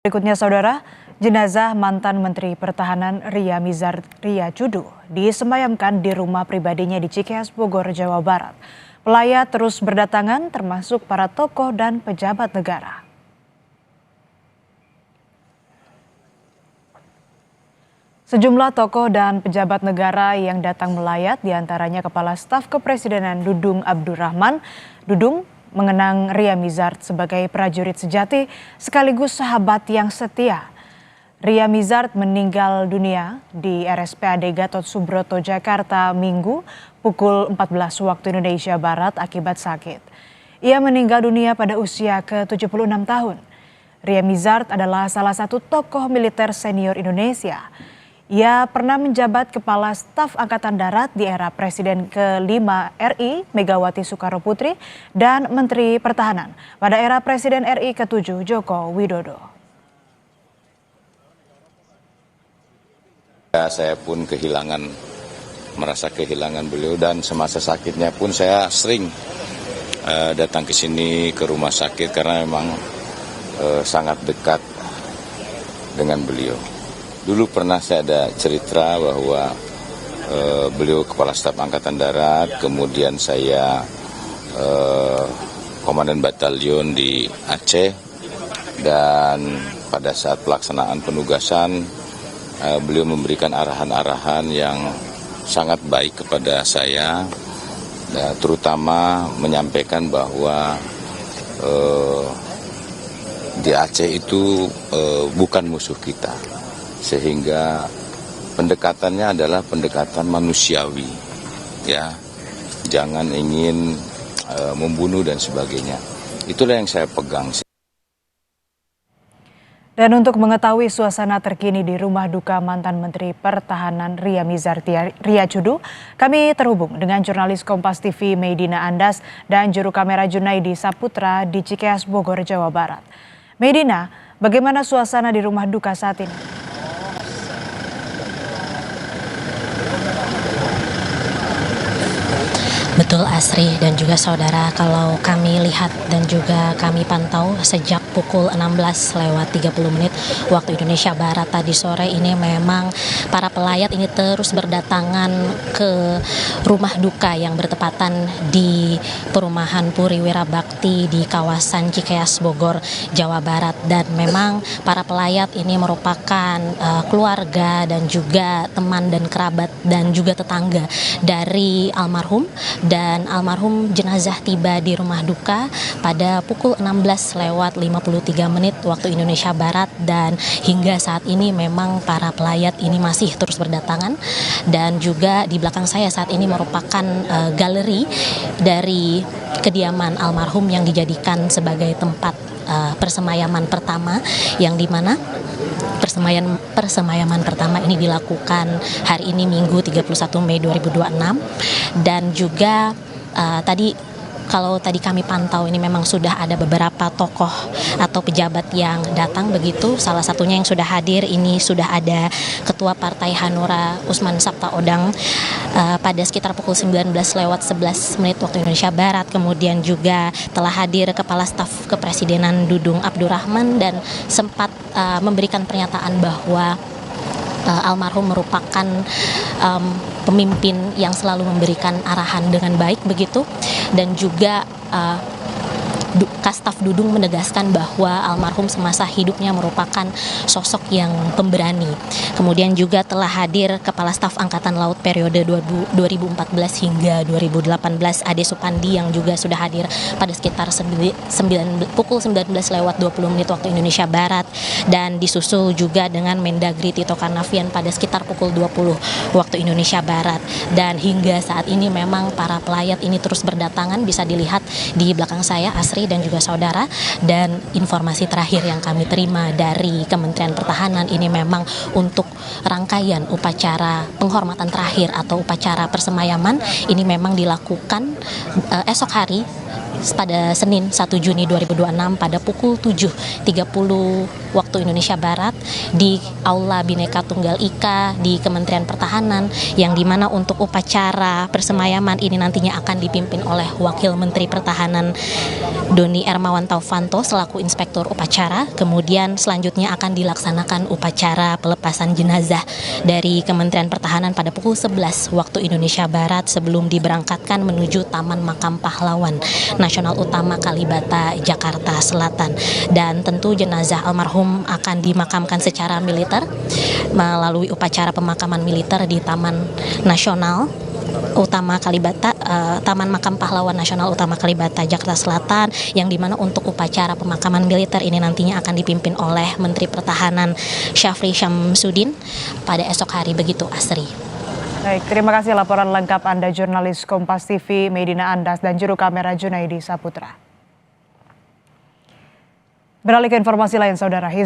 Berikutnya saudara, jenazah mantan Menteri Pertahanan Ria Mizar Triakudu disemayamkan di rumah pribadinya di Cikeas, Bogor, Jawa Barat. Pelayat terus berdatangan termasuk para tokoh dan pejabat negara. Sejumlah tokoh dan pejabat negara yang datang melayat, diantaranya Kepala Staf Kepresidenan Dudung Abdurrahman. Dudung mengenang Ria Mizar sebagai prajurit sejati sekaligus sahabat yang setia. Ria Mizar meninggal dunia di RSPAD Gatot Subroto, Jakarta, Minggu pukul 14 waktu Indonesia Barat akibat sakit. Ia meninggal dunia pada usia ke-76 tahun. Ria Mizar adalah salah satu tokoh militer senior Indonesia. Ia pernah menjabat Kepala Staf Angkatan Darat di era Presiden ke-5 RI Megawati Soekarno Putri dan Menteri Pertahanan pada era Presiden RI ke-7 Joko Widodo. Saya pun merasa kehilangan beliau, dan semasa sakitnya pun saya sering datang ke sini ke rumah sakit karena memang sangat dekat dengan beliau. Dulu pernah saya ada cerita bahwa beliau Kepala Staf Angkatan Darat, kemudian saya Komandan Batalion di Aceh, dan pada saat pelaksanaan penugasan beliau memberikan arahan-arahan yang sangat baik kepada saya, terutama menyampaikan bahwa di Aceh itu bukan musuh kita. Sehingga pendekatannya adalah pendekatan manusiawi, ya, jangan ingin membunuh dan sebagainya. Itulah yang saya pegang. Dan untuk mengetahui suasana terkini di rumah duka mantan Menteri Pertahanan Ria Mizar Triakudu, kami terhubung dengan jurnalis Kompas TV Medina Andas dan juru kamera Junaidi Saputra di Cikeas, Bogor, Jawa Barat. Medina, bagaimana suasana di rumah duka saat ini? Betul Asri dan juga saudara, kalau kami lihat dan juga kami pantau sejak pukul 16:30 waktu Indonesia Barat tadi sore ini, memang para pelayat ini terus berdatangan ke rumah duka yang bertepatan di perumahan Puri Wirabakti di kawasan Cikeas, Bogor, Jawa Barat. Dan memang para pelayat ini merupakan keluarga dan juga teman dan kerabat dan juga tetangga dari almarhum. Dan almarhum jenazah tiba di rumah duka pada pukul 16:53 waktu Indonesia Barat, dan hingga saat ini memang para pelayat ini masih terus berdatangan. Dan juga di belakang saya saat ini merupakan galeri dari kediaman almarhum yang dijadikan sebagai tempat persemayaman pertama, yang dimana persemayaman pertama ini dilakukan hari ini Minggu 31 Mei 2026. Dan juga kalau tadi kami pantau ini memang sudah ada beberapa tokoh atau pejabat yang datang begitu. Salah satunya yang sudah hadir ini sudah ada Ketua Partai Hanura Usman Sabtaodang pada sekitar pukul 19:11 waktu Indonesia Barat. Kemudian juga telah hadir Kepala Staf Kepresidenan Dudung Abdurrahman dan sempat memberikan pernyataan bahwa almarhum merupakan pemimpin yang selalu memberikan arahan dengan baik begitu. Dan juga Kastaf Dudung menegaskan bahwa almarhum semasa hidupnya merupakan sosok yang pemberani. Kemudian juga telah hadir Kepala Staf Angkatan Laut periode 2014 hingga 2018 Ade Supandi, yang juga sudah hadir pada sekitar pukul 19:20 waktu Indonesia Barat. Dan disusul juga dengan Mendagri Tito Karnavian pada sekitar pukul 20 waktu Indonesia Barat. Dan hingga saat ini memang para pelayat ini terus berdatangan, bisa dilihat di belakang saya Asri dan juga saudara. Dan informasi terakhir yang kami terima dari Kementerian Pertahanan ini memang untuk rangkaian upacara penghormatan terakhir atau upacara persemayaman ini memang dilakukan esok hari pada Senin 1 Juni 2026 pada pukul 7.30 waktu Indonesia Barat di Aula Bhinneka Tunggal Ika di Kementerian Pertahanan, yang dimana untuk upacara persemayaman ini nantinya akan dipimpin oleh Wakil Menteri Pertahanan Doni Hermawan Taufanto selaku Inspektur Upacara. Kemudian selanjutnya akan dilaksanakan upacara pelepasan jenazah dari Kementerian Pertahanan pada pukul 11 waktu Indonesia Barat sebelum diberangkatkan menuju Taman Makam Pahlawan Nasional Utama Kalibata, Jakarta Selatan. Dan tentu jenazah almarhum akan dimakamkan secara militer melalui upacara pemakaman militer di Taman Nasional Utama Kalibata, Taman Makam Pahlawan Nasional Utama Kalibata, Jakarta Selatan, yang dimana untuk upacara pemakaman militer ini nantinya akan dipimpin oleh Menteri Pertahanan Syafri Syamsuddin pada esok hari, begitu Asri. Baik, terima kasih laporan lengkap Anda jurnalis Kompas TV Medina Andas dan juru kamera Junaidi Saputra. Beralih ke informasi lain, Saudara.